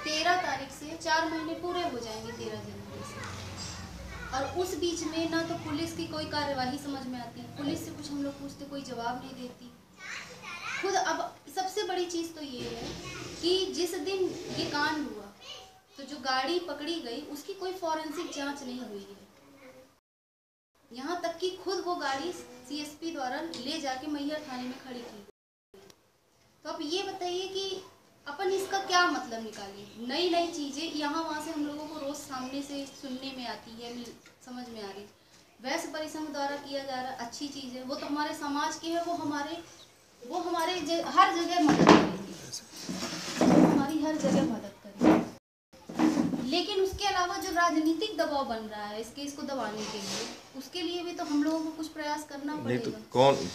13 तारीख से 4 महीने पूरे हो जाएंगे 13 जनवरी से, और उस बीच में ना तो पुलिस की कोई कार्यवाही समझ में आती, पुलिस से कुछ हम लोग पूछते कोई जवाब नहीं देती खुद। अब सबसे बड़ी चीज़ तो ये है कि जिस दिन ये कांड हुआ तो जो गाड़ी पकड़ी गई उसकी कोई फॉरेंसिक जांच नहीं हुई है, यहाँ तक कि खुद वो गाड़ी सीएसपी द्वारा ले जाके मैहर थाने में खड़ी की। तो आप ये बताइए कि अपन इसका क्या मतलब निकालें? नई नई चीज़ें यहाँ वहाँ से हम लोगों को रोज़ सामने से सुनने में आती है, समझ में आ रही। वैश्य परिसंघ द्वारा किया जा रहा अच्छी चीज़ है, वो तो हमारे समाज की है, वो हमारे हर जगह मदद करेंगे, हमारी हर जगह मदद करेंगे। लेकिन उसके अलावा जो राजनीतिक दबाव बन रहा है इस केस को दबाने के लिए, उसके लिए भी तो हम लोगों को कुछ प्रयास करना पड़ेगा। तो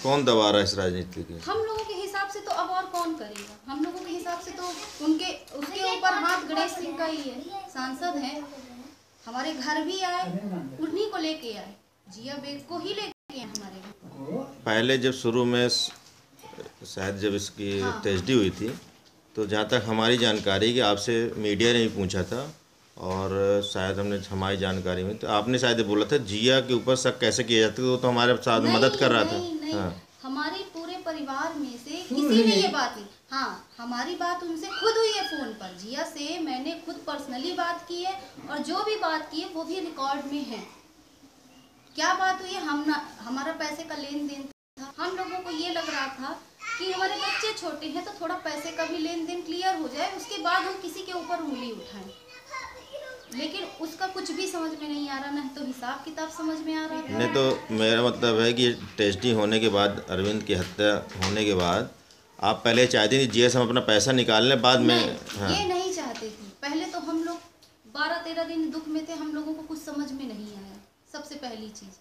कौन दबा रहा है इस राजनीति के? हम लोगों के हिसाब से तो अब और कौन करेगा? हम लोगों के हिसाब से तो उसके ऊपर हाथ गणेश सिंह का ही है, सांसद हैं, हमारे घर भी आए, उन्हीं को लेके आए, जिया बेग को ही लेके आए हमारे घर। पहले जब शुरू में शायद जब इसकी ट्रेजेडी हुई थी तो जहाँ तक हमारी जानकारी कि आपसे मीडिया ने भी पूछा था और शायद हमारी जानकारी में तो आपने शायद बोला था जिया के ऊपर शक कैसे किया जाता है, वो तो हमारे साथ मदद कर रहा था। नहीं, हाँ। हमारे पूरे परिवार में से किसी ने ये बात नहीं, हाँ हमारी बात उनसे खुद हुई है फ़ोन पर, जिया से मैंने खुद पर्सनली बात की है और जो भी बात की है वो भी रिकॉर्ड में है। क्या बात हुई है? हमारा पैसे का लेन देन था, हम लोगों को ये लग रहा था कि हमारे बच्चे छोटे हैं तो थोड़ा पैसे का भी लेन देन क्लियर हो जाए, उसके बाद हम किसी के ऊपर उंगली उठाएं। लेकिन उसका कुछ भी समझ में नहीं आ रहा, ना तो हिसाब किताब समझ में आ रहा है। नहीं तो मेरा मतलब है कि ट्रेजेडी होने के बाद, अरविंद की हत्या होने के बाद आप पहले चाहती थी जीएस हम अपना पैसा निकाल लें, बाद में ये नहीं चाहते थे। पहले तो हम लोग 12-13 दिन दुख में थे, हम लोगों को कुछ समझ में नहीं आया। सबसे पहली चीज़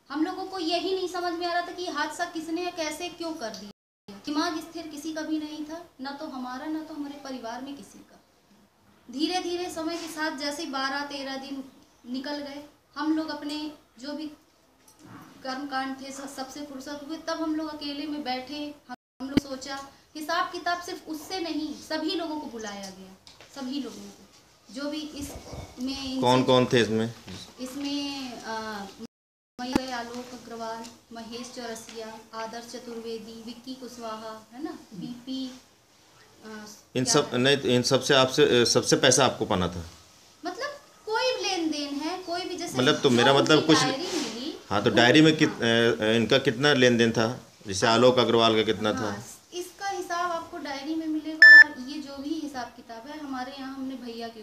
हम लोगों को यही नहीं समझ में आ रहा था कि हादसा किसने कैसे क्यों कर दिया। दिमाग स्थिर किसी का भी नहीं था, ना तो हमारा ना तो हमारे परिवार में किसी का। धीरे धीरे समय के साथ जैसे 12-13 दिन निकल गए, हम लोग अपने जो भी कर्मकांड थे सबसे फुर्सत हुए, तब हम लोग अकेले में बैठे, हम लोग सोचा हिसाब किताब सिर्फ उससे नहीं सभी लोगों को बुलाया गया, सभी लोगों को जो भी इसमें कौन थे इसमें आलोक अग्रवाल, महेश चौरसिया, आदर्श चतुर्वेदी, विक्की कुशवाहा, है ना, बीपी, इन सब से आपसे सबसे पैसा आपको पाना था? मतलब कोई लेन देन है, कोई भी जैसे मतलब तो मेरा मतलब कुछ मिली, हाँ, तो डायरी में इनका कितना लेन देन था, जैसे आलोक अग्रवाल का कितना था? इसका हिसाब आपको डायरी में मिलेगा, और ये जो भी हिसाब किताब है हमारे यहाँ हमने भैया के